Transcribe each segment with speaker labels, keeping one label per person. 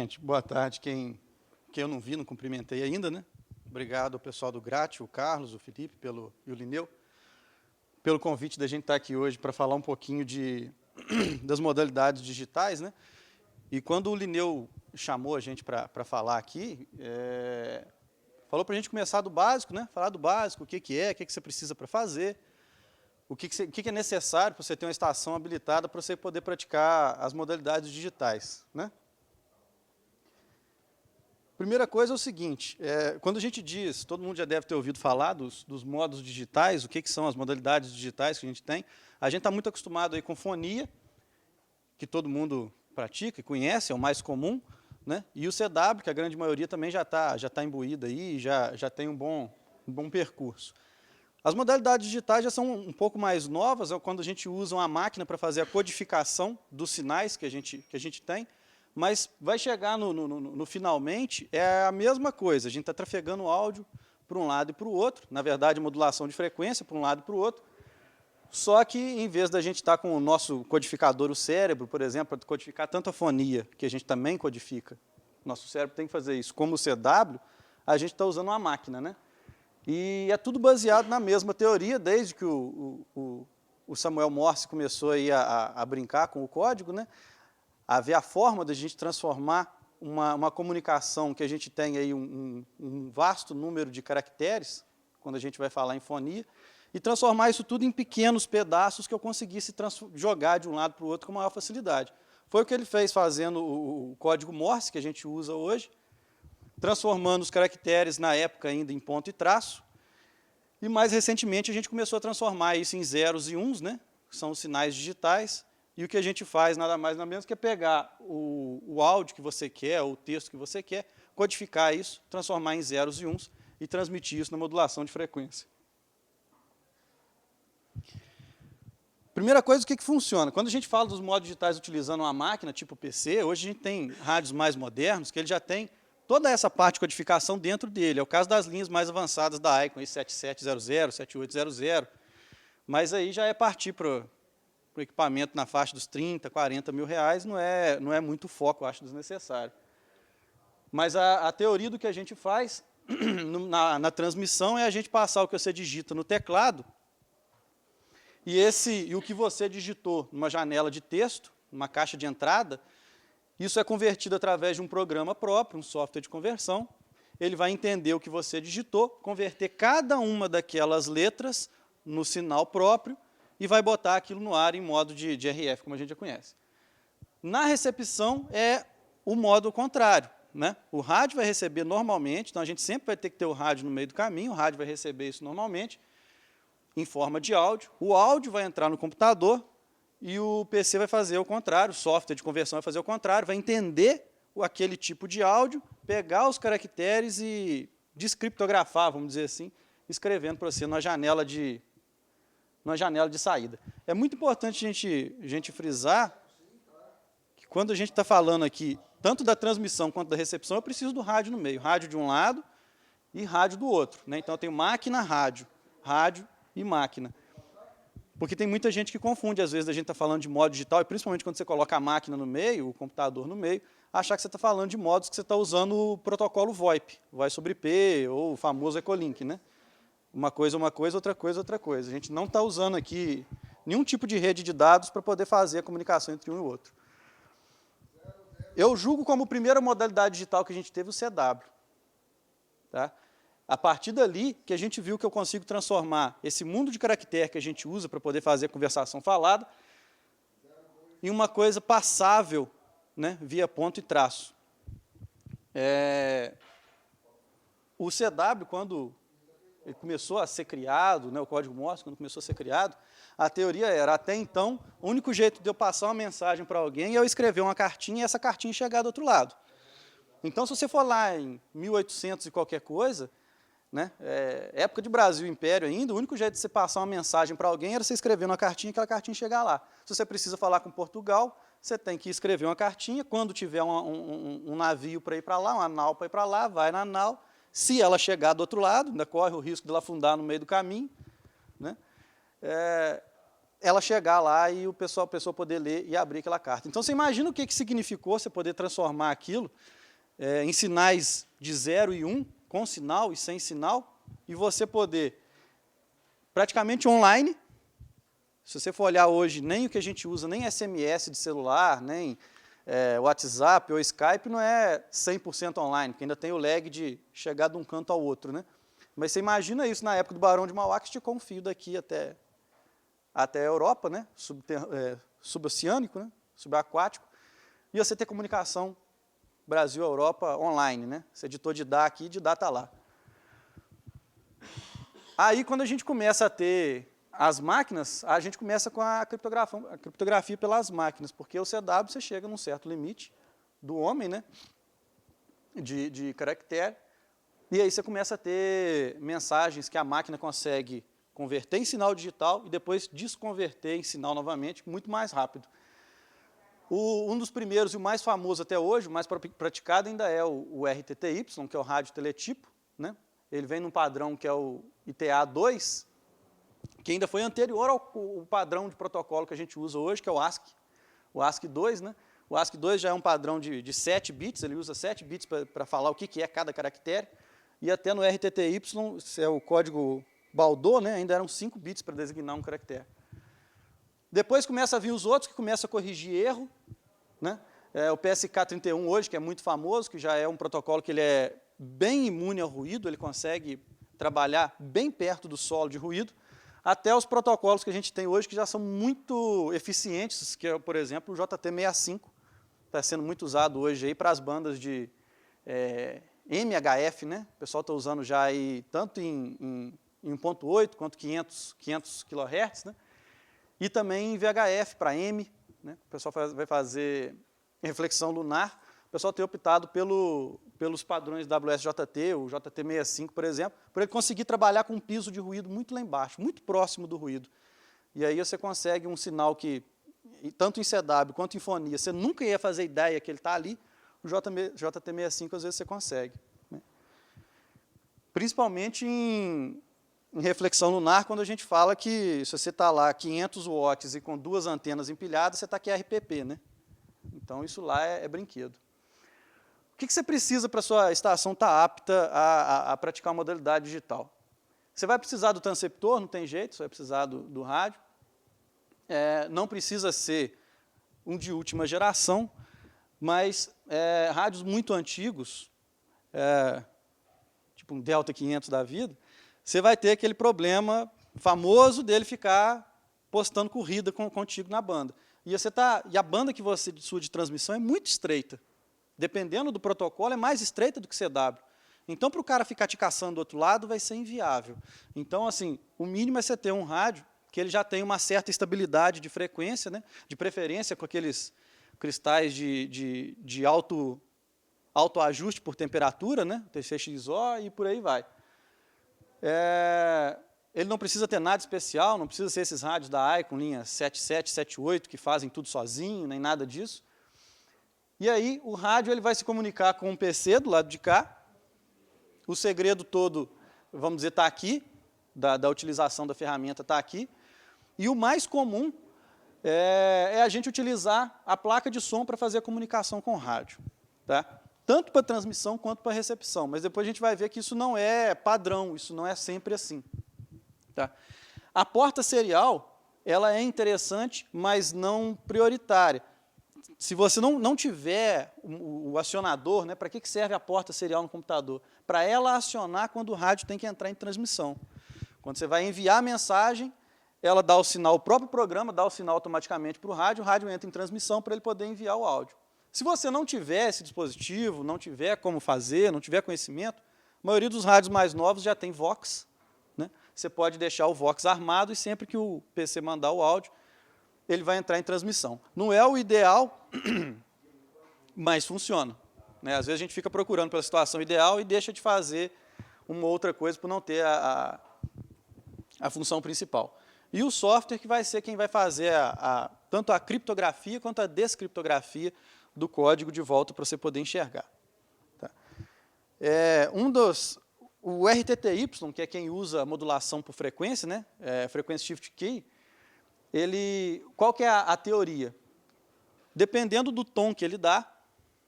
Speaker 1: Gente, boa tarde. Quem eu não vi, não cumprimentei ainda, né? Obrigado ao pessoal do Grate, o Carlos, o Felipe e o Lineu, pelo convite da gente estar aqui hoje para falar um pouquinho das modalidades digitais, né? E quando o Lineu chamou a gente para falar aqui, falou para a gente começar do básico, né? Falar do básico, o que é, o que você precisa para fazer, o que é necessário para você ter uma estação habilitada para você poder praticar as modalidades digitais, né? Primeira coisa é o seguinte, quando a gente diz, todo mundo já deve ter ouvido falar dos modos digitais, o que são as modalidades digitais que a gente está muito acostumado aí com fonia, que todo mundo pratica e conhece, é o mais comum, né? E o CW, que a grande maioria também já tá imbuída aí, já tem um bom percurso. As modalidades digitais já são um pouco mais novas, é quando a gente usa uma máquina para fazer a codificação dos sinais que a gente tem, mas vai chegar no finalmente, é a mesma coisa, a gente está trafegando o áudio para um lado e para o outro, na verdade, modulação de frequência para um lado e para o outro, só que, em vez da gente estar com o nosso codificador, o cérebro, por exemplo, para codificar tanto a fonia, que a gente também codifica, nosso cérebro tem que fazer isso, como o CW, a gente está usando uma máquina, né? E é tudo baseado na mesma teoria, desde que o Samuel Morse começou aí a brincar com o código, né? A ver a forma da gente transformar uma comunicação que a gente tem aí um vasto número de caracteres, quando a gente vai falar em fonia, e transformar isso tudo em pequenos pedaços que eu conseguisse jogar de um lado para o outro com maior facilidade. Foi o que ele fez fazendo o código Morse, que a gente usa hoje, transformando os caracteres, na época ainda, em ponto e traço, e mais recentemente a gente começou a transformar isso em zeros e uns, né, que são os sinais digitais, e o que a gente faz, nada mais nada menos, que é pegar o áudio que você quer, ou o texto que você quer, codificar isso, transformar em zeros e uns, e transmitir isso na modulação de frequência. Primeira coisa, o que funciona? Quando a gente fala dos modos digitais utilizando uma máquina, tipo PC, hoje a gente tem rádios mais modernos, que ele já tem toda essa parte de codificação dentro dele. É o caso das linhas mais avançadas da Icon, 7700, 7800, mas aí já é partir para o equipamento na faixa dos 30, 40 mil reais, não é muito foco, eu acho desnecessário. Mas a teoria do que a gente faz na transmissão é a gente passar o que você digita no teclado, e o que você digitou numa janela de texto, numa caixa de entrada, isso é convertido através de um programa próprio, um software de conversão. Ele vai entender o que você digitou, converter cada uma daquelas letras no sinal próprio e vai botar aquilo no ar em modo de RF, como a gente já conhece. Na recepção é o modo contrário, né? O rádio vai receber normalmente, então a gente sempre vai ter que ter o rádio no meio do caminho, o rádio vai receber isso normalmente, em forma de áudio, o áudio vai entrar no computador e o PC vai fazer o contrário, o software de conversão vai fazer o contrário, vai entender aquele tipo de áudio, pegar os caracteres e descriptografar, vamos dizer assim, escrevendo para você numa janela de saída. É muito importante a gente frisar que quando a gente está falando aqui, tanto da transmissão quanto da recepção, eu preciso do rádio no meio, rádio de um lado e rádio do outro, né? Então eu tenho máquina, rádio e máquina. Porque tem muita gente que confunde, às vezes, a gente está falando de modo digital, e principalmente quando você coloca a máquina no meio, o computador no meio, achar que você está falando de modos que você está usando o protocolo VoIP, Voice over IP, ou o famoso Ecolink, né? Uma coisa, outra coisa. A gente não está usando aqui nenhum tipo de rede de dados para poder fazer a comunicação entre um e o outro. Eu julgo como primeira modalidade digital que a gente teve o CW. Tá? A partir dali que a gente viu que eu consigo transformar esse mundo de caractere que a gente usa para poder fazer a conversação falada em uma coisa passável, né, via ponto e traço. O CW, quando ele começou a ser criado, né, o código Morse, quando começou a ser criado, a teoria era, até então, o único jeito de eu passar uma mensagem para alguém é eu escrever uma cartinha e essa cartinha chegar do outro lado. Então, se você for lá em 1800 e qualquer coisa, né, época de Brasil Império ainda, o único jeito de você passar uma mensagem para alguém era você escrever uma cartinha e aquela cartinha chegar lá. Se você precisa falar com Portugal, você tem que escrever uma cartinha, quando tiver um navio para ir para lá, uma nau para ir para lá, vai na nau, se ela chegar do outro lado, ainda corre o risco de ela afundar no meio do caminho, né, ela chegar lá e a pessoa poder ler e abrir aquela carta. Então, você imagina o que significou você poder transformar aquilo em sinais de 0 e 1, com sinal e sem sinal, e você poder, praticamente online, se você for olhar hoje, nem o que a gente usa, nem SMS de celular, nem WhatsApp ou Skype, não é 100% online, porque ainda tem o lag de chegar de um canto ao outro, né? Mas você imagina isso na época do Barão de Mauá, que esticou um fio daqui até a Europa, né? Suboceânico, né? Subaquático, e você ter comunicação Brasil-Europa online, né? Você editor de DA aqui, de DA está lá. Aí, quando a gente começa a ter as máquinas, a gente começa com a criptografia pelas máquinas, porque o CW você chega num certo limite do homem, né? De caractere, e aí você começa a ter mensagens que a máquina consegue converter em sinal digital e depois desconverter em sinal novamente, muito mais rápido. Um dos primeiros e o mais famoso até hoje, o mais praticado ainda é o RTTY, que é o rádio teletipo, né? Ele vem num padrão que é o ITA2, que ainda foi anterior ao padrão de protocolo que a gente usa hoje, que é o ASCII-2, né? O ASCII-2 já é um padrão de 7 bits, ele usa 7 bits para falar o que é cada caractere, e até no RTTY, é o código Baudot, né? Ainda eram 5 bits para designar um caractere. Depois começa a vir os outros que começam a corrigir erro, né? O PSK31 hoje, que é muito famoso, que já é um protocolo que ele é bem imune ao ruído, ele consegue trabalhar bem perto do solo de ruído, até os protocolos que a gente tem hoje, que já são muito eficientes, que é, por exemplo, o JT65, está sendo muito usado hoje aí para as bandas de MHF, né? O pessoal está usando já aí tanto em 1.8 quanto 500 kHz, né? E também em VHF para M, né? O pessoal vai fazer reflexão lunar. O pessoal tem optado pelos padrões WSJT, o JT65, por exemplo, para ele conseguir trabalhar com um piso de ruído muito lá embaixo, muito próximo do ruído. E aí você consegue um sinal que, tanto em CW quanto em fonia, você nunca ia fazer ideia que ele está ali, o JT65 às vezes você consegue, né? Principalmente em reflexão lunar, quando a gente fala que se você está lá 500 watts e com 2 antenas empilhadas, você está aqui RPP, né? Então, isso lá é brinquedo. O que você precisa para a sua estação estar apta a praticar a modalidade digital? Você vai precisar do transceptor, não tem jeito, você vai precisar do rádio. Não precisa ser um de última geração, mas rádios muito antigos, tipo um Delta 500 da vida, você vai ter aquele problema famoso dele ficar postando corrida contigo na banda. E a banda que sua de transmissão é muito estreita. Dependendo do protocolo, é mais estreita do que CW. Então, para o cara ficar te caçando do outro lado, vai ser inviável. Então, assim, o mínimo é você ter um rádio que ele já tem uma certa estabilidade de frequência, né? De preferência com aqueles cristais de alto ajuste por temperatura, né? TCXO e por aí vai. Ele não precisa ter nada especial, não precisa ser esses rádios da Icon, linha 77, 78, que fazem tudo sozinho, nem nada disso. E aí, o rádio ele vai se comunicar com um PC do lado de cá. O segredo todo, vamos dizer, está aqui, da utilização da ferramenta está aqui. E o mais comum é a gente utilizar a placa de som para fazer a comunicação com o rádio, tá? Tanto para transmissão quanto para recepção. Mas depois a gente vai ver que isso não é padrão, isso não é sempre assim, tá? A porta serial, ela é interessante, mas não prioritária. Se você não tiver o acionador, né, para que serve a porta serial no computador? Para ela acionar quando o rádio tem que entrar em transmissão. Quando você vai enviar a mensagem, ela dá o sinal, o próprio programa dá o sinal automaticamente para o rádio entra em transmissão para ele poder enviar o áudio. Se você não tiver esse dispositivo, não tiver como fazer, não tiver conhecimento, a maioria dos rádios mais novos já tem Vox, né? Você pode deixar o Vox armado e sempre que o PC mandar o áudio, ele vai entrar em transmissão. Não é o ideal, mas funciona, né? Às vezes a gente fica procurando pela situação ideal e deixa de fazer uma outra coisa por não ter a função principal. E o software que vai ser quem vai fazer tanto a criptografia quanto a descriptografia do código de volta para você poder enxergar. Tá? O RTTY, que é quem usa a modulação por frequência, né? Frequency Shift Key, qual que é a teoria? Dependendo do tom que ele dá,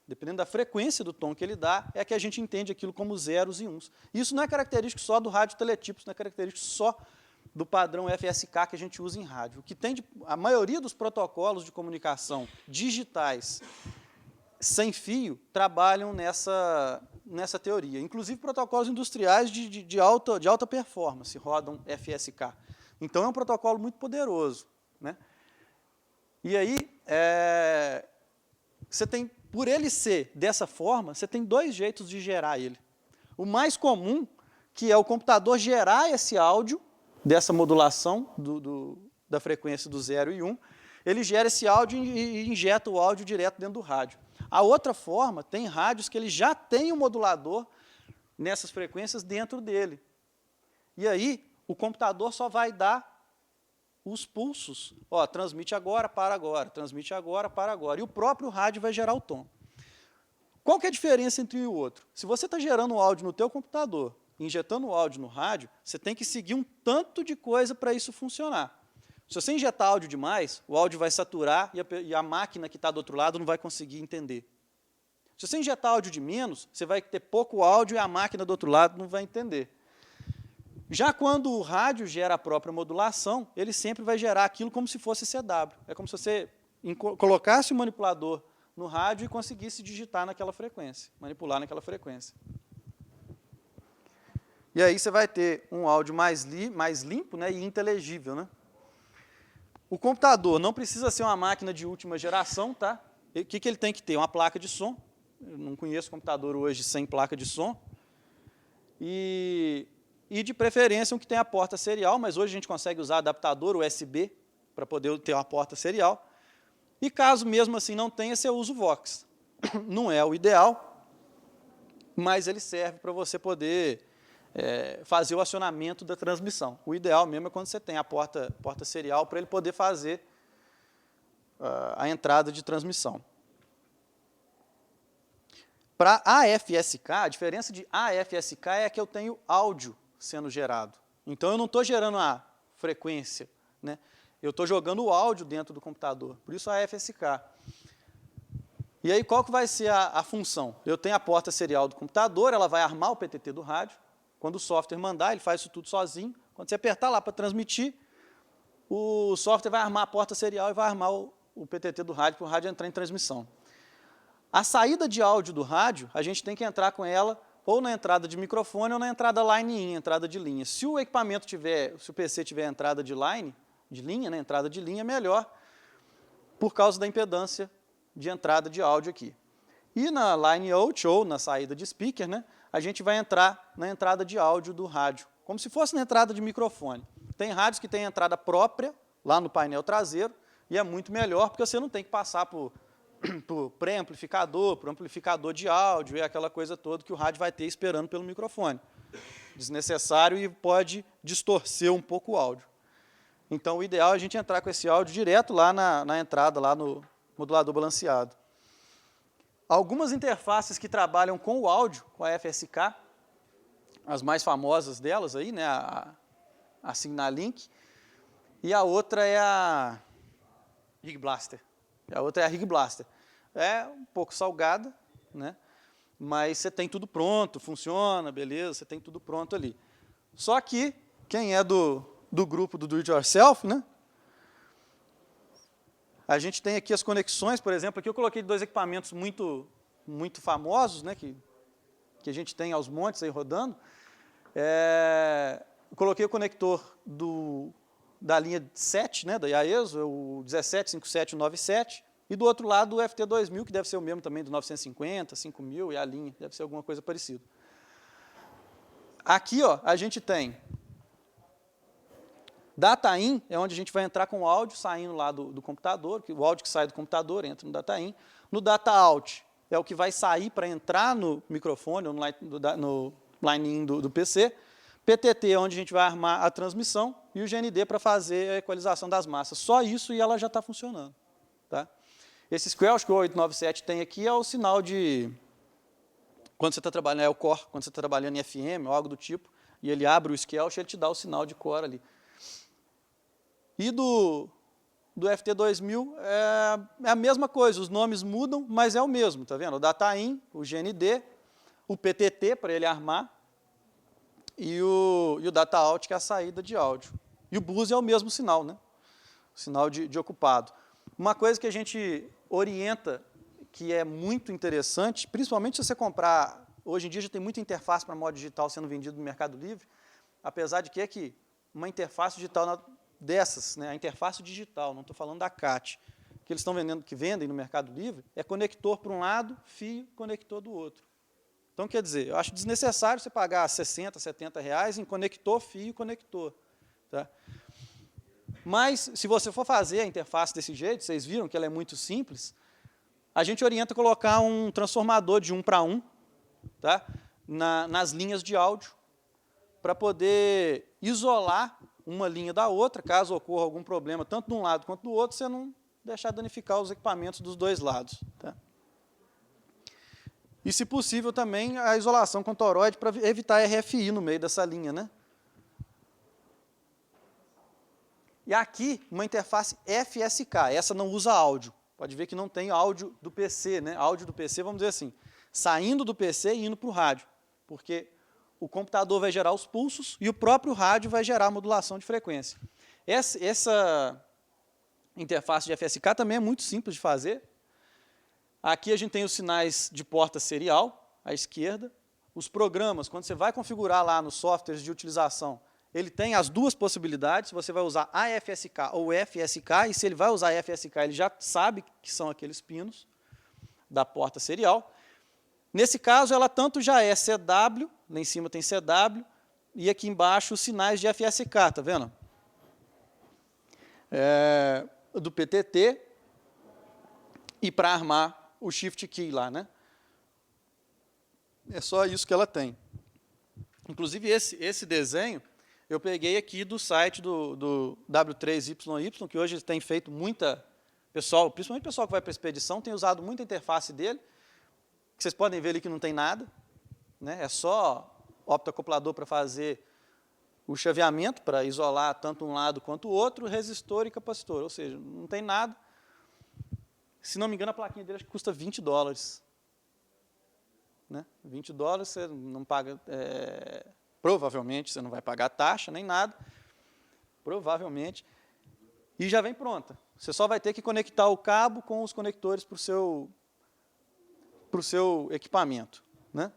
Speaker 1: dependendo da frequência do tom que ele dá, é que a gente entende aquilo como zeros e uns. Isso não é característico só do rádio teletipos, não é característico só do padrão FSK que a gente usa em rádio. O que tem a maioria dos protocolos de comunicação digitais sem fio trabalham nessa teoria. Inclusive protocolos industriais de alta performance rodam FSK. Então é um protocolo muito poderoso, né? E aí, você tem, por ele ser dessa forma, você tem dois jeitos de gerar ele. O mais comum, que é o computador gerar esse áudio, dessa modulação da frequência do 0 e 1, ele gera esse áudio e injeta o áudio direto dentro do rádio. A outra forma, tem rádios que ele já tem um modulador nessas frequências dentro dele. E aí, o computador só vai dar os pulsos. Ó, transmite agora, para agora, transmite agora, para agora. E o próprio rádio vai gerar o tom. Qual que é a diferença entre um e o outro? Se você está gerando o áudio no teu computador, injetando o áudio no rádio, você tem que seguir um tanto de coisa para isso funcionar. Se você injetar áudio demais, o áudio vai saturar e a máquina que está do outro lado não vai conseguir entender. Se você injetar áudio de menos, você vai ter pouco áudio e a máquina do outro lado não vai entender. Já quando o rádio gera a própria modulação, ele sempre vai gerar aquilo como se fosse CW. É como se você colocasse o manipulador no rádio e conseguisse digitar naquela frequência, manipular naquela frequência. E aí você vai ter um áudio mais limpo, né, e inteligível, né? O computador não precisa ser uma máquina de última geração, tá? O que ele tem que ter? Uma placa de som. Eu não conheço computador hoje sem placa de som. E de preferência um que tenha a porta serial, mas hoje a gente consegue usar adaptador USB para poder ter uma porta serial. E caso mesmo assim não tenha, você usa o Vox. Não é o ideal, mas ele serve para você poder fazer o acionamento da transmissão. O ideal mesmo é quando você tem a porta serial para ele poder fazer a entrada de transmissão. Para AFSK, a diferença de AFSK é que eu tenho áudio sendo gerado. Então, eu não estou gerando a frequência, né? Eu estou jogando o áudio dentro do computador, por isso a AFSK. E aí, qual que vai ser a função? Eu tenho a porta serial do computador, ela vai armar o PTT do rádio. Quando o software mandar, ele faz isso tudo sozinho. Quando você apertar lá para transmitir, o software vai armar a porta serial e vai armar o PTT do rádio para o rádio entrar em transmissão. A saída de áudio do rádio, a gente tem que entrar com ela ou na entrada de microfone ou na entrada line-in, entrada de linha. Se o equipamento se o PC tiver entrada de linha, né, entrada de linha, melhor, por causa da impedância de entrada de áudio aqui. E na line out, ou na saída de speaker, né, a gente vai entrar na entrada de áudio do rádio, como se fosse na entrada de microfone. Tem rádios que têm entrada própria, lá no painel traseiro, e é muito melhor, porque você não tem que passar por pré-amplificador, por amplificador de áudio, e aquela coisa toda que o rádio vai ter esperando pelo microfone. Desnecessário e pode distorcer um pouco o áudio. Então, o ideal é a gente entrar com esse áudio direto lá na entrada, lá no modulador balanceado. Algumas interfaces que trabalham com o áudio, com a FSK, as mais famosas delas aí, né, a Signalink, e a outra é a Rig Blaster. A outra é a Rig Blaster. É um pouco salgada, né, mas você tem tudo pronto, funciona, beleza, você tem tudo pronto ali. Só que, quem é do grupo do Do-It-Yourself, né, a gente tem aqui as conexões, por exemplo, aqui eu coloquei dois equipamentos muito famosos, né, que a gente tem aos montes aí rodando. Eu coloquei o conector da linha 7, né, da IAESO, o 175797, e do outro lado o FT2000, que deve ser o mesmo também, do 950, 5000, e a linha, deve ser alguma coisa parecida. Aqui, ó, a gente tem Data in é onde a gente vai entrar com o áudio saindo lá do computador, o áudio que sai do computador entra no data in. No data out é o que vai sair para entrar no microfone ou no line in do PC. PTT é onde a gente vai armar a transmissão e o GND para fazer a equalização das massas. Só isso e ela já está funcionando. Tá? Esse squelch que o 897 tem aqui é o sinal de... Quando você está trabalhando, é o core, quando você está trabalhando em FM ou algo do tipo, e ele abre o squelch, ele te dá o sinal de core ali. E do do FT2000 é a mesma coisa, os nomes mudam, mas é o mesmo, tá vendo? O data-in, o GND, o PTT, para ele armar, e o data-out, que é a saída de áudio. E o BUS é o mesmo sinal, né? O sinal de ocupado. Uma coisa que a gente orienta, que é muito interessante, principalmente se você comprar, hoje em dia já tem muita interface para modo digital sendo vendido no Mercado Livre, apesar de que uma interface digital dessas, né, a interface digital, não estou falando da CAT, que eles estão vendendo, que vendem no Mercado Livre, é conector para um lado, fio, conector do outro. Então, quer dizer, eu acho desnecessário você pagar 60, 70 reais em conector, fio e conector. Tá? Mas, se você for fazer a interface desse jeito, vocês viram que ela é muito simples, a gente orienta a colocar um transformador de 1 para 1, tá? Nas linhas de áudio, para poder isolar uma linha da outra, caso ocorra algum problema, tanto de um lado quanto do outro, você não deixar danificar os equipamentos dos dois lados. Tá? E, se possível, também a isolação com toroide para evitar RFI no meio dessa linha. Né? E aqui, uma interface FSK, essa não usa áudio. Pode ver que não tem áudio do PC, né? Áudio do PC, vamos dizer assim, saindo do PC e indo para o rádio, porque o computador vai gerar os pulsos e o próprio rádio vai gerar a modulação de frequência. Essa interface de FSK também é muito simples de fazer. Aqui a gente tem os sinais de porta serial, à esquerda. Os programas, quando você vai configurar lá nos softwares de utilização, ele tem as duas possibilidades, você vai usar AFSK ou FSK, e se ele vai usar FSK, ele já sabe que são aqueles pinos da porta serial. Nesse caso, ela tanto já é CW, lá em cima tem CW, e aqui embaixo os sinais de FSK, tá vendo? Do PTT, e para armar o Shift Key lá, né? É só isso que ela tem. Inclusive, esse desenho, eu peguei aqui do site do W3YY, que hoje tem feito muita... pessoal, principalmente o pessoal que vai para a expedição, tem usado muita interface dele, que vocês podem ver ali que não tem nada, né? É só optoacoplador para fazer o chaveamento, para isolar tanto um lado quanto o outro, resistor e capacitor, ou seja, não tem nada. Se não me engano, a plaquinha dele acho que custa $20. Né? $20 você não paga... provavelmente você não vai pagar taxa, nem nada, provavelmente, e já vem pronta. Você só vai ter que conectar o cabo com os conectores para o seu equipamento. Né?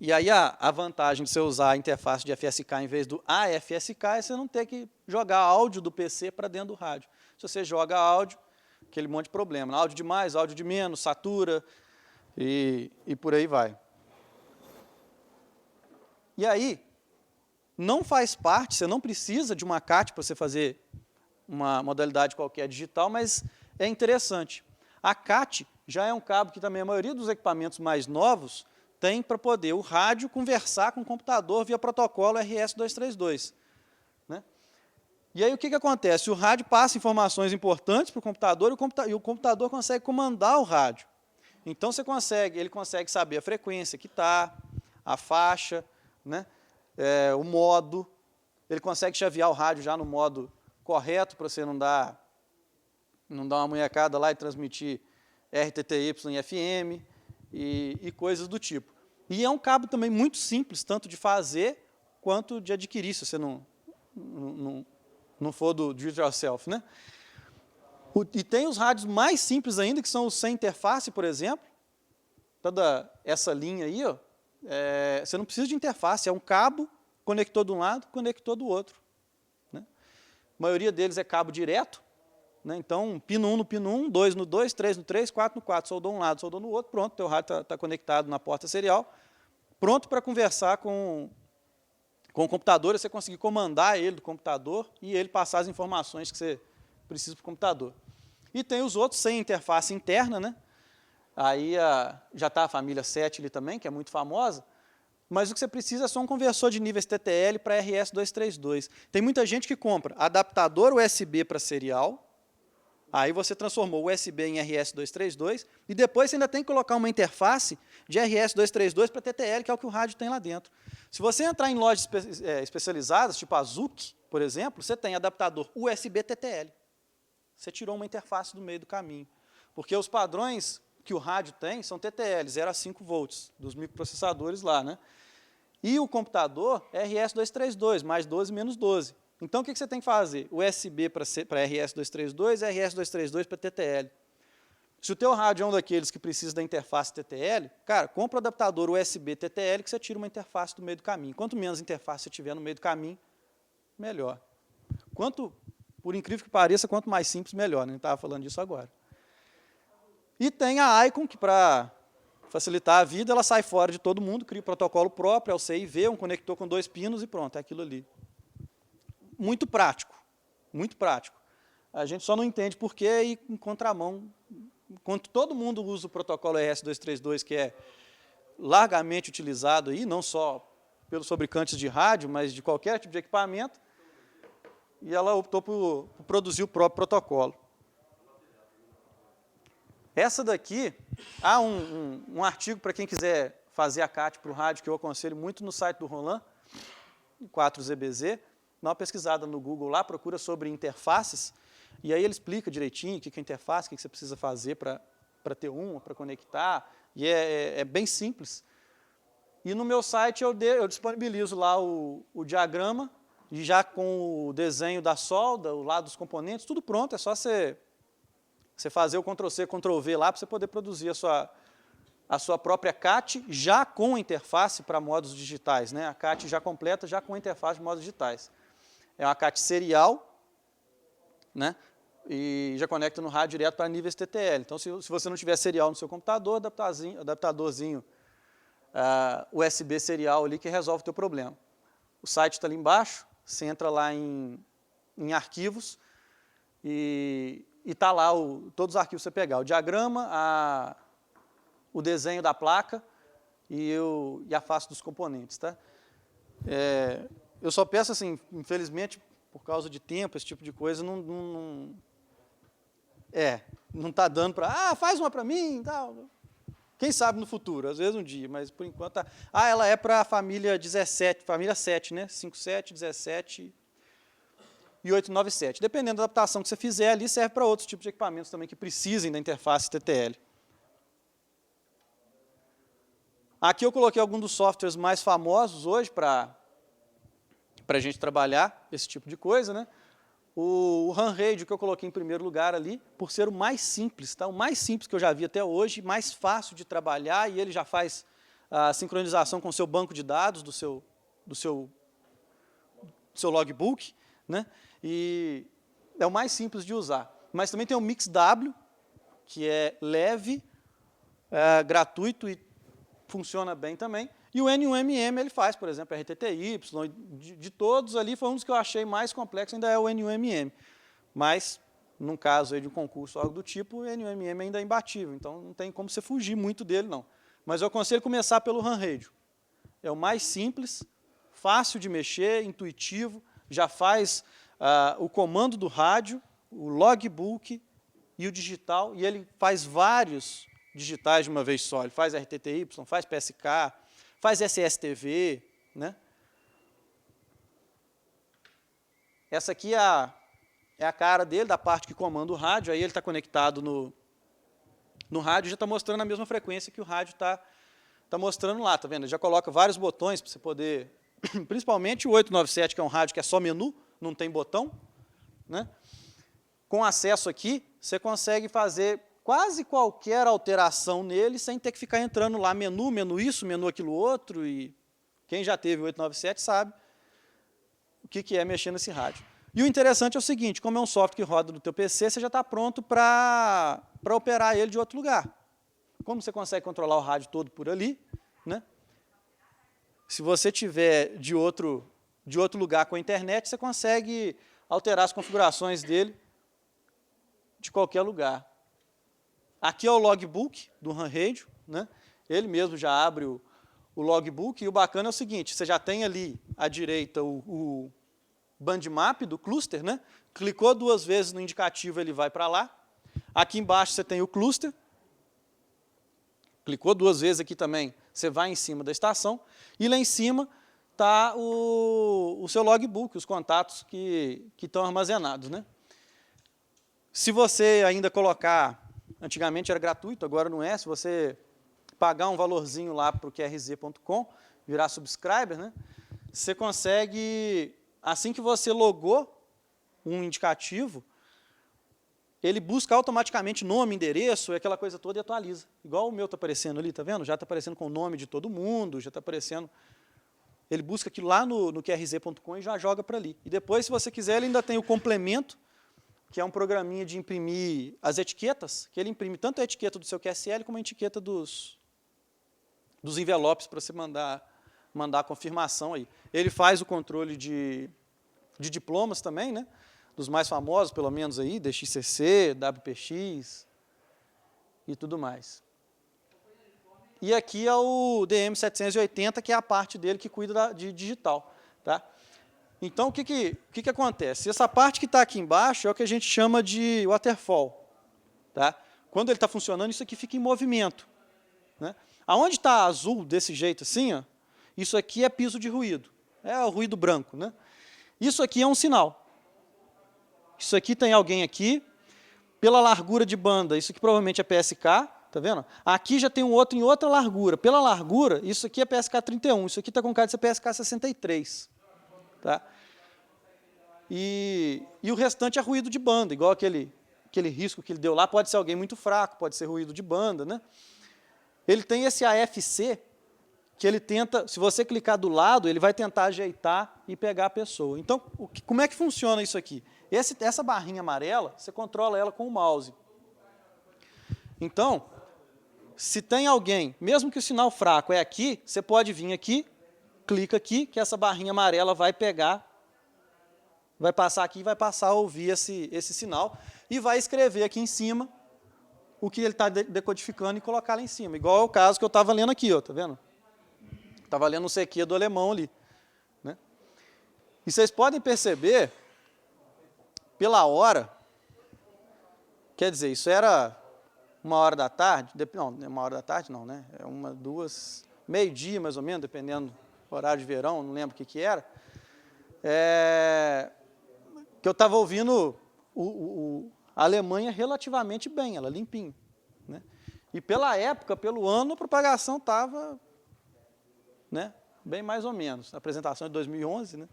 Speaker 1: E aí a vantagem de você usar a interface de FSK em vez do AFSK é você não ter que jogar áudio do PC para dentro do rádio. Se você joga áudio, aquele monte de problema. Áudio de mais, áudio de menos, satura, e por aí vai. E aí, não faz parte, você não precisa de uma CAT para você fazer uma modalidade qualquer digital, mas é interessante. A CAT já é um cabo que também a maioria dos equipamentos mais novos tem para poder o rádio conversar com o computador via protocolo RS-232. Né? E aí o que acontece? O rádio passa informações importantes para o computador e o computador consegue comandar o rádio. Então ele consegue saber a frequência que está, a faixa, né? O modo, ele consegue chavear o rádio já no modo correto para você não dar uma munhecada lá e transmitir RTTY em FM e coisas do tipo. E é um cabo também muito simples, tanto de fazer quanto de adquirir, se você não for do do it yourself, né? E tem os rádios mais simples ainda, que são os sem interface, por exemplo. Toda essa linha aí, ó, você não precisa de interface, é um cabo, conector de um lado, conector do outro. Né? A maioria deles é cabo direto, né? Então, pino 1 no pino 1, 2 no 2, 3 no 3, 4 no 4, soldou um lado, soldou no outro, pronto, teu rádio está conectado na porta serial, pronto para conversar com o computador, você conseguir comandar ele do computador e ele passar as informações que você precisa para o computador. E tem os outros sem interface interna, né? Aí já está a família 7 ali também, que é muito famosa, mas o que você precisa é só um conversor de níveis TTL para RS-232. Tem muita gente que compra adaptador USB para serial, aí você transformou o USB em RS-232, e depois você ainda tem que colocar uma interface de RS-232 para TTL, que é o que o rádio tem lá dentro. Se você entrar em lojas especializadas, tipo a Zuc, por exemplo, você tem adaptador USB TTL. Você tirou uma interface do meio do caminho. Porque os padrões que o rádio tem são TTL, 0 a 5 volts, dos microprocessadores lá, né? E o computador é RS-232, mais 12 menos 12. Então, o que você tem que fazer? USB para RS-232 e RS-232 para TTL. Se o teu rádio é um daqueles que precisa da interface TTL, cara, compra o adaptador USB TTL que você tira uma interface do meio do caminho. Quanto menos interface você tiver no meio do caminho, melhor. Por incrível que pareça, quanto mais simples, melhor. A gente estava falando disso agora. E tem a Icon, que para facilitar a vida, ela sai fora de todo mundo, cria um protocolo próprio, é o CIV, um conector com 2 pinos e pronto, é aquilo ali. Muito prático, muito prático. A gente só não entende por quê e em contramão, enquanto todo mundo usa o protocolo RS-232, que é largamente utilizado, aí, não só pelos fabricantes de rádio, mas de qualquer tipo de equipamento, e ela optou por produzir o próprio protocolo. Essa daqui, há um artigo para quem quiser fazer a CAT para o rádio, que eu aconselho muito no site do Roland, 4ZBZ, dá uma pesquisada no Google lá, procura sobre interfaces, e aí ele explica direitinho o que é interface, o que você precisa fazer para ter uma, para conectar, e é bem simples. E no meu site eu disponibilizo lá o diagrama, e já com o desenho da solda, o lado dos componentes, tudo pronto, é só você fazer o Ctrl+C, Ctrl+V lá para você poder produzir a sua própria CAT já com interface para modos digitais, né? A CAT já completa, já com interface de modos digitais. É uma CAT serial, né? E já conecta no rádio direto para níveis TTL. Então, se você não tiver serial no seu computador, adaptadorzinho USB serial ali que resolve o teu problema. O site está ali embaixo, você entra lá em arquivos e está lá todos os arquivos que você pegar. O diagrama, o desenho da placa e a face dos componentes. Tá? Eu só peço, assim, infelizmente, por causa de tempo, esse tipo de coisa, não está dando para, faz uma para mim e tal. Quem sabe no futuro, às vezes um dia, mas por enquanto tá. Ela é para a família 17, família 7, né? 57, 17 e 897. Dependendo da adaptação que você fizer ali, serve para outros tipos de equipamentos também que precisem da interface TTL. Aqui eu coloquei alguns dos softwares mais famosos hoje para a gente trabalhar esse tipo de coisa, né? O RAM Radio que eu coloquei em primeiro lugar ali, por ser o mais simples, tá? O mais simples que eu já vi até hoje, mais fácil de trabalhar, e ele já faz a sincronização com o seu banco de dados, do seu logbook, né? E é o mais simples de usar. Mas também tem o MixW, que é leve, gratuito e funciona bem também. E o NUMM ele faz, por exemplo, RTTY, de todos ali, foi um dos que eu achei mais complexo, ainda é o NUMM. Mas, num caso aí de um concurso ou algo do tipo, o NUMM ainda é imbatível, então não tem como você fugir muito dele, não. Mas eu aconselho começar pelo RAM Radio. É o mais simples, fácil de mexer, intuitivo, já faz o comando do rádio, o logbook e o digital, e ele faz vários digitais de uma vez só. Ele faz RTTY, faz PSK, faz SSTV, né? Essa aqui é a cara dele, da parte que comanda o rádio, aí ele está conectado no rádio, já está mostrando a mesma frequência que o rádio está mostrando lá, tá vendo? Ele já coloca vários botões para você poder, principalmente o 897, que é um rádio que é só menu, não tem botão, né? Com acesso aqui, você consegue fazer quase qualquer alteração nele sem ter que ficar entrando lá menu isso, menu aquilo outro, e quem já teve o 897 sabe o que é mexer nesse rádio. E o interessante é o seguinte, como é um software que roda no teu PC, você já está pronto para operar ele de outro lugar. Como você consegue controlar o rádio todo por ali, né? Se você tiver de outro lugar com a internet, você consegue alterar as configurações dele de qualquer lugar. Aqui é o logbook do RAM Radio, né? Ele mesmo já abre o logbook, e o bacana é o seguinte, você já tem ali à direita o bandmap do cluster, né? Clicou 2 vezes no indicativo, ele vai para lá. Aqui embaixo você tem o cluster, clicou 2 vezes aqui também, você vai em cima da estação, e lá em cima está o seu logbook, os contatos que estão armazenados, né? Se você ainda colocar, antigamente era gratuito, agora não é, se você pagar um valorzinho lá para o qrz.com, virar subscriber, né, você consegue, assim que você logou um indicativo, ele busca automaticamente nome, endereço, aquela coisa toda e atualiza. Igual o meu está aparecendo ali, tá vendo? Já está aparecendo com o nome de todo mundo, já está aparecendo. Ele busca aquilo lá no qrz.com e já joga para ali. E depois, se você quiser, ele ainda tem o complemento, que é um programinha de imprimir as etiquetas, que ele imprime tanto a etiqueta do seu QSL como a etiqueta dos envelopes para você mandar a confirmação aí. Ele faz o controle de diplomas também, né? Dos mais famosos, pelo menos aí, DXCC, WPX e tudo mais. E aqui é o DM780, que é a parte dele que cuida de digital. Tá? Então, o que acontece? Essa parte que está aqui embaixo é o que a gente chama de waterfall. Tá? Quando ele está funcionando, isso aqui fica em movimento. Né? Aonde está azul desse jeito assim, ó, isso aqui é piso de ruído. É o ruído branco. Né? Isso aqui é um sinal. Isso aqui tem alguém aqui, pela largura de banda, isso aqui provavelmente é PSK, tá vendo? Aqui já tem um outro em outra largura. Pela largura, isso aqui é PSK 31, isso aqui está com cara de ser PSK 63. Tá? E o restante é ruído de banda, igual aquele risco que ele deu lá, pode ser alguém muito fraco, pode ser ruído de banda. Né? Ele tem esse AFC, que ele tenta, se você clicar do lado, ele vai tentar ajeitar e pegar a pessoa. Então, como é que funciona isso aqui? Essa barrinha amarela, você controla ela com o mouse. Então, se tem alguém, mesmo que o sinal fraco é aqui, você pode vir aqui, clica aqui, que essa barrinha amarela vai pegar, vai passar aqui e vai passar a ouvir esse sinal e vai escrever aqui em cima o que ele está decodificando e colocar lá em cima. Igual é o caso que eu estava lendo aqui, ó, tá vendo? Estava lendo um CQ do alemão ali. Né? E vocês podem perceber, pela hora, quer dizer, isso era 1h da tarde, não, 1h da tarde não, né? É 1, 2, meio-dia mais ou menos, dependendo do horário de verão, não lembro o que era, que eu estava ouvindo a Alemanha relativamente bem, ela limpinho. Né? E pela época, pelo ano, a propagação estava, né, bem mais ou menos. A apresentação é de 2011, né?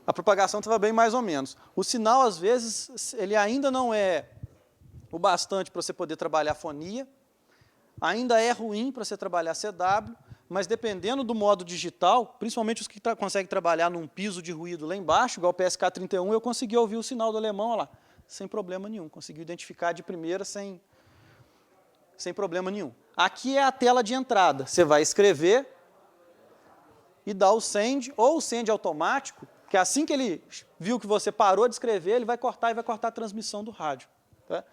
Speaker 1: A propagação estava bem mais ou menos. O sinal, às vezes, ele ainda não é o bastante para você poder trabalhar fonia, ainda é ruim para você trabalhar CW, mas dependendo do modo digital, principalmente os que conseguem trabalhar num piso de ruído lá embaixo, igual o PSK31, eu consegui ouvir o sinal do alemão lá, sem problema nenhum, consegui identificar de primeira sem problema nenhum. Aqui é a tela de entrada, você vai escrever e dar o send, ou o send automático, que assim que ele viu que você parou de escrever, ele vai cortar e vai cortar a transmissão do rádio. Tá?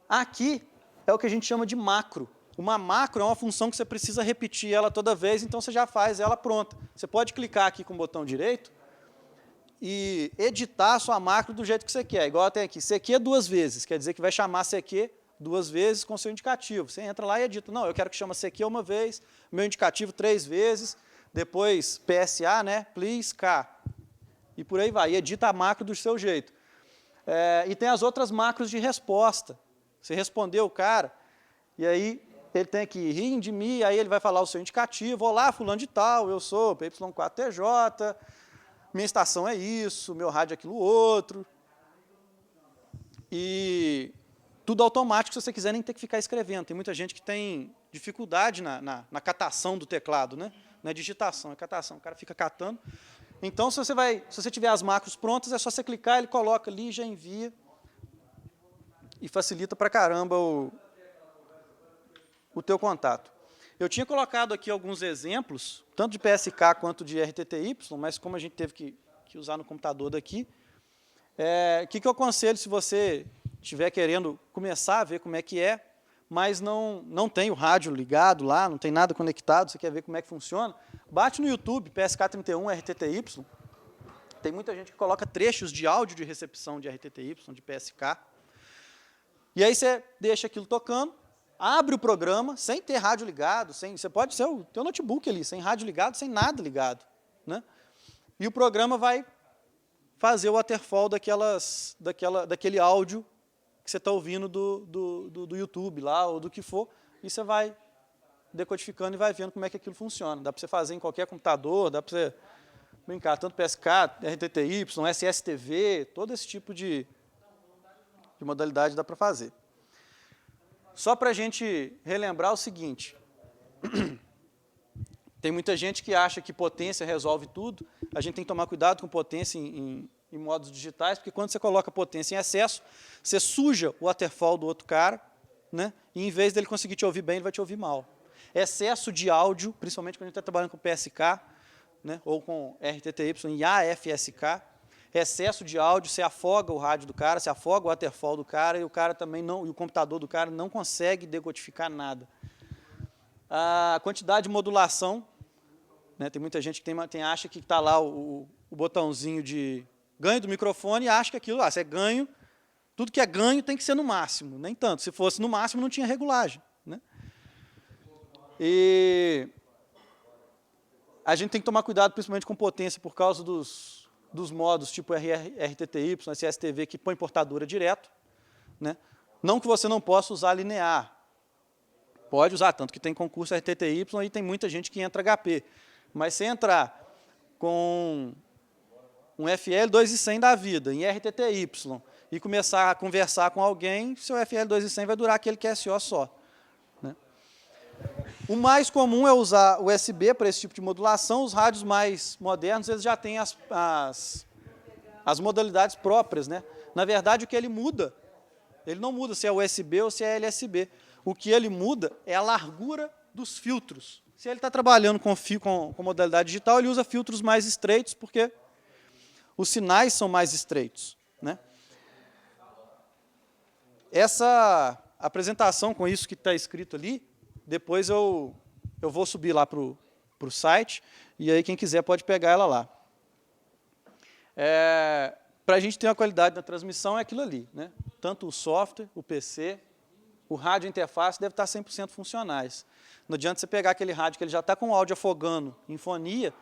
Speaker 1: Aqui é o que a gente chama de macro. Uma macro é uma função que você precisa repetir ela toda vez, então você já faz ela pronta. Você pode clicar aqui com o botão direito e editar a sua macro do jeito que você quer. Igual tem aqui, CQ 2 vezes, quer dizer que vai chamar CQ 2 vezes com seu indicativo. Você entra lá e edita. Não, eu quero que chama CQ uma vez, meu indicativo 3 vezes, depois PSA, né, please, K. E por aí vai, e edita a macro do seu jeito. E tem as outras macros de resposta. Você respondeu o cara, e aí ele tem que rir de mim, aí ele vai falar o seu indicativo, olá, fulano de tal, eu sou PY4TJ, minha estação é isso, meu rádio é aquilo outro. E tudo automático, se você quiser nem ter que ficar escrevendo. Tem muita gente que tem dificuldade na catação do teclado, né? Não é digitação, é catação. O cara fica catando. Então, se você tiver as macros prontas, é só você clicar, ele coloca ali, já envia. E facilita pra caramba o teu contato. Eu tinha colocado aqui alguns exemplos, tanto de PSK quanto de RTTY, mas como a gente teve que usar no computador daqui, o que eu aconselho se você estiver querendo começar a ver como é que é, mas não tem o rádio ligado lá, não tem nada conectado, você quer ver como é que funciona, bate no YouTube, PSK31, RTTY, tem muita gente que coloca trechos de áudio de recepção de RTTY, de PSK, e aí você deixa aquilo tocando, abre o programa, sem ter rádio ligado, você pode ser o teu notebook ali, sem rádio ligado, sem nada ligado. Né? E o programa vai fazer o waterfall daquele áudio que você está ouvindo do YouTube lá, ou do que for, e você vai decodificando e vai vendo como é que aquilo funciona. Dá para você fazer em qualquer computador, dá para você brincar, tanto PSK, RTTY, SSTV, todo esse tipo de modalidade dá para fazer. Só para a gente relembrar o seguinte, tem muita gente que acha que potência resolve tudo, a gente tem que tomar cuidado com potência em modos digitais, porque quando você coloca potência em excesso, você suja o waterfall do outro cara, né? E em vez dele conseguir te ouvir bem, ele vai te ouvir mal. Excesso de áudio, principalmente quando a gente está trabalhando com PSK, né? Ou com RTTY e AFSK, excesso de áudio, você afoga o rádio do cara, você afoga o waterfall do cara, e o cara também não, e o computador do cara não consegue decodificar nada. A quantidade de modulação, né? Tem muita gente que acha que está lá o botãozinho de ganho do microfone e acha que aquilo, se é ganho, tudo que é ganho tem que ser no máximo. Nem tanto. Se fosse no máximo, não tinha regulagem, né? E a gente tem que tomar cuidado, principalmente com potência, por causa dos modos tipo RTTY, SSTV, que põe portadora direto, né? Não que você não possa usar linear. Pode usar, tanto que tem concurso RTTY e tem muita gente que entra HP. Mas se entrar com um FL 2100 da vida, em RTTY, e começar a conversar com alguém, seu FL 2100 vai durar aquele QSO só, né? O mais comum é usar USB para esse tipo de modulação. Os rádios mais modernos, eles já têm as modalidades próprias, né? Na verdade, o que ele muda, ele não muda se é USB ou se é LSB. O que ele muda é a largura dos filtros. Se ele está trabalhando com modalidade digital, ele usa filtros mais estreitos, porque os sinais são mais estreitos, né? Essa apresentação com isso que está escrito ali, depois eu vou subir lá para o site, e aí quem quiser pode pegar ela lá. Para a gente ter uma qualidade na transmissão é aquilo ali, né? Tanto o software, o PC, o rádio e a interface devem estar 100% funcionais. Não adianta você pegar aquele rádio que ele já está com o áudio afogando em fonia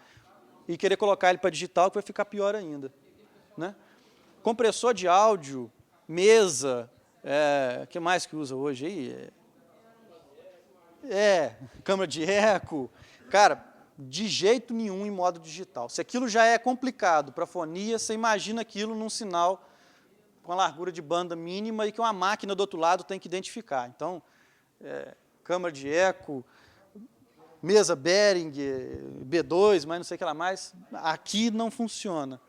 Speaker 1: e querer colocar ele para digital, que vai ficar pior ainda, né? Compressor de áudio, mesa, o que mais que usa hoje aí? Câmara de eco. Cara, de jeito nenhum em modo digital. Se aquilo já é complicado para fonia, você imagina aquilo num sinal com a largura de banda mínima e que uma máquina do outro lado tem que identificar. Então, câmara de eco, mesa Behringer, B2, mas não sei o que lá mais, aqui não funciona,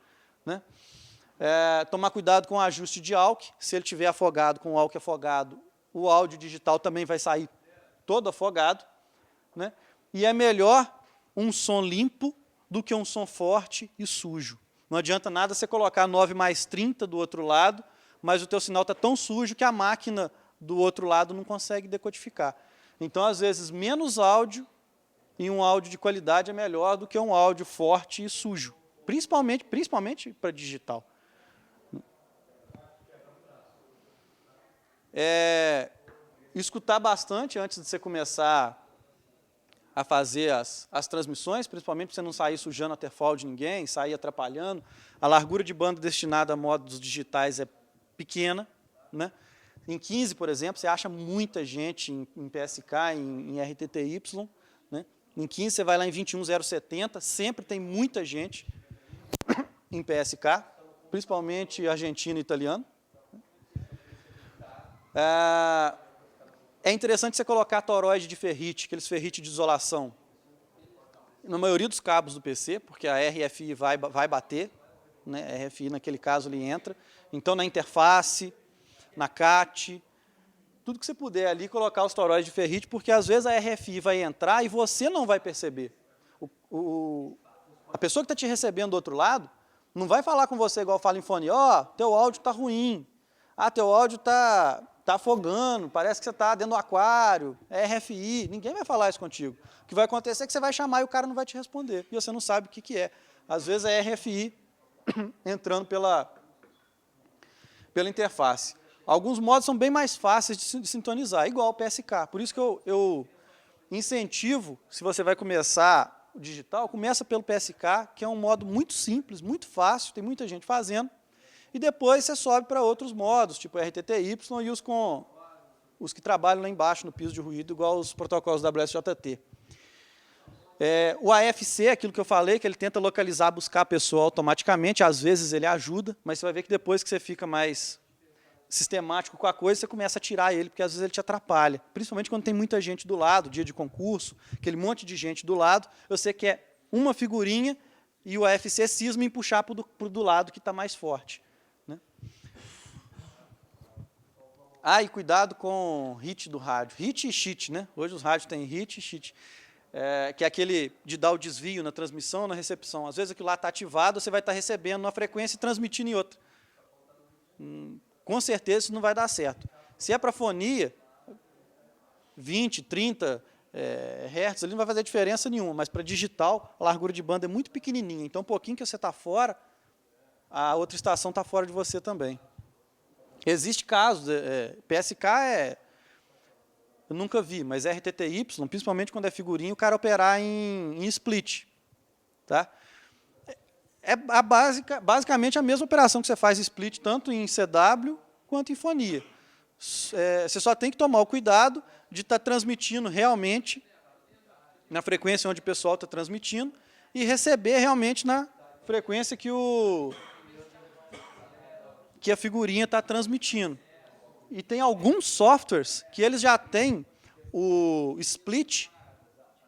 Speaker 1: né? Tomar cuidado com o ajuste de AUC. Se ele estiver afogado, com o AUC afogado, o áudio digital também vai sair todo afogado, né? E é melhor um som limpo do que um som forte e sujo. Não adianta nada você colocar 9+30 do outro lado, mas o teu sinal está tão sujo que a máquina do outro lado não consegue decodificar. Então, às vezes, menos áudio e um áudio de qualidade é melhor do que um áudio forte e sujo, principalmente para digital. Escutar bastante antes de você começar a fazer as transmissões, principalmente para você não sair sujando a waterfall de ninguém, sair atrapalhando. A largura de banda destinada a modos digitais é pequena, né? Em 15, por exemplo, você acha muita gente em PSK, em RTTY, né? Em 15, você vai lá em 21070, sempre tem muita gente em PSK, principalmente argentino e italiano. É interessante você colocar toroide de ferrite, aqueles ferrite de isolação, na maioria dos cabos do PC, porque a RFI vai bater, né? A RFI, naquele caso, ele entra. Então, na interface, na CAT, tudo que você puder ali, colocar os toroides de ferrite, porque às vezes a RFI vai entrar e você não vai perceber. A pessoa que está te recebendo do outro lado não vai falar com você igual fala em fone, teu áudio está ruim, teu áudio está afogando, parece que você está dentro do aquário, é RFI, ninguém vai falar isso contigo. O que vai acontecer é que você vai chamar e o cara não vai te responder, e você não sabe o que é. Às vezes é RFI entrando pela interface. Alguns modos são bem mais fáceis de sintonizar, igual o PSK. Por isso que eu incentivo, se você vai começar o digital, começa pelo PSK, que é um modo muito simples, muito fácil, tem muita gente fazendo, e depois você sobe para outros modos, tipo RTTY e os que trabalham lá embaixo no piso de ruído, igual os protocolos WSJT. O AFC, aquilo que eu falei, que ele tenta localizar, buscar a pessoa automaticamente, às vezes ele ajuda, mas você vai ver que depois que você fica mais sistemático com a coisa, você começa a tirar ele, porque às vezes ele te atrapalha. Principalmente quando tem muita gente do lado, dia de concurso, aquele monte de gente do lado, você quer uma figurinha e o AFC cisma em puxar para o do lado que está mais forte. Né? E cuidado com hit do rádio. Hit e cheat, né? Hoje os rádios têm hit e cheat. Que é aquele de dar o desvio na transmissão, na recepção. Às vezes aquilo lá está ativado, você vai estar recebendo uma frequência e transmitindo em outra. Com certeza isso não vai dar certo. Se é para fonia, 20, 30 Hz, ali não vai fazer diferença nenhuma, mas para digital, a largura de banda é muito pequenininha, então um pouquinho que você está fora, a outra estação está fora de você também. Existe casos, PSK eu nunca vi, mas RTTY, principalmente quando é figurinha, o cara operar em split. Tá? Basicamente a mesma operação que você faz split, tanto em CW quanto em fonia. Você só tem que tomar o cuidado de estar transmitindo realmente na frequência onde o pessoal está transmitindo e receber realmente na frequência que a figurinha está transmitindo. E tem alguns softwares que eles já têm o split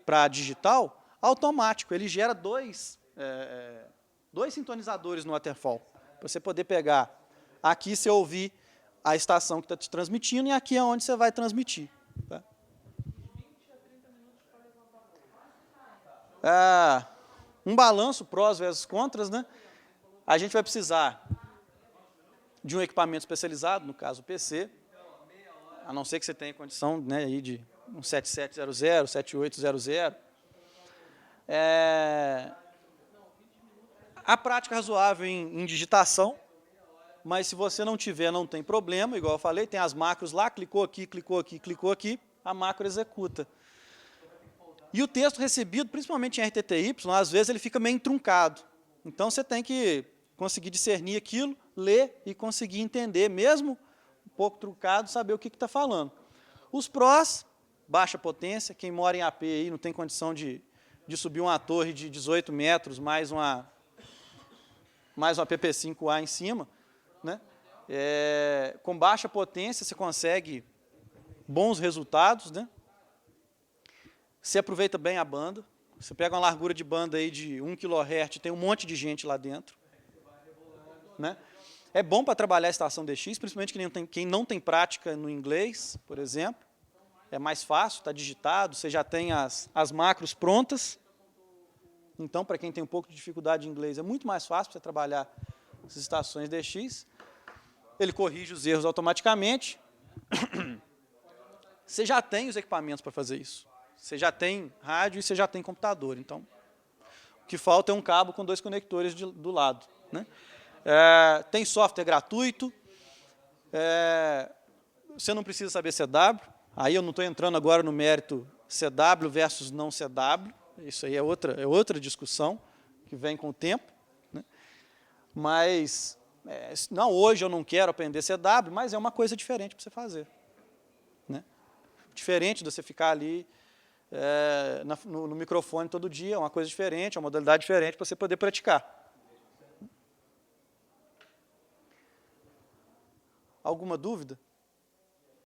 Speaker 1: para digital automático. Ele gera dois sintonizadores no waterfall. Para você poder pegar aqui, você ouvir a estação que está te transmitindo, e aqui é onde você vai transmitir. Tá? Um balanço prós versus contras, né? A gente vai precisar de um equipamento especializado, no caso o PC, a não ser que você tenha condição, né, aí de um 7700, 7800. A prática razoável em digitação, mas se você não tiver, não tem problema, igual eu falei, tem as macros lá, clicou aqui, a macro executa. E o texto recebido, principalmente em RTTY, às vezes ele fica meio truncado. Então você tem que conseguir discernir aquilo, ler e conseguir entender, mesmo um pouco truncado, saber o que está falando. Os prós, baixa potência, quem mora em AP aí não tem condição de subir uma torre de 18 metros, mais uma PP5A em cima, né? Com baixa potência você consegue bons resultados, né? Você aproveita bem a banda, você pega uma largura de banda aí de 1 kHz, tem um monte de gente lá dentro. Né? É bom para trabalhar a estação DX, principalmente quem não tem prática no inglês, por exemplo. É mais fácil, está digitado, você já tem as macros prontas. Então, para quem tem um pouco de dificuldade em inglês, é muito mais fácil para você trabalhar as estações DX. Ele corrige os erros automaticamente. Você já tem os equipamentos para fazer isso. Você já tem rádio e você já tem computador. Então, o que falta é um cabo com 2 conectores do lado. Né? Tem software gratuito. Você não precisa saber CW. Aí eu não estou entrando agora no mérito CW versus não CW. Isso aí é outra discussão que vem com o tempo. Né? Mas, não, hoje eu não quero aprender CW, mas é uma coisa diferente para você fazer. Né? Diferente de você ficar ali no microfone todo dia, é uma coisa diferente, é uma modalidade diferente para você poder praticar. Alguma dúvida?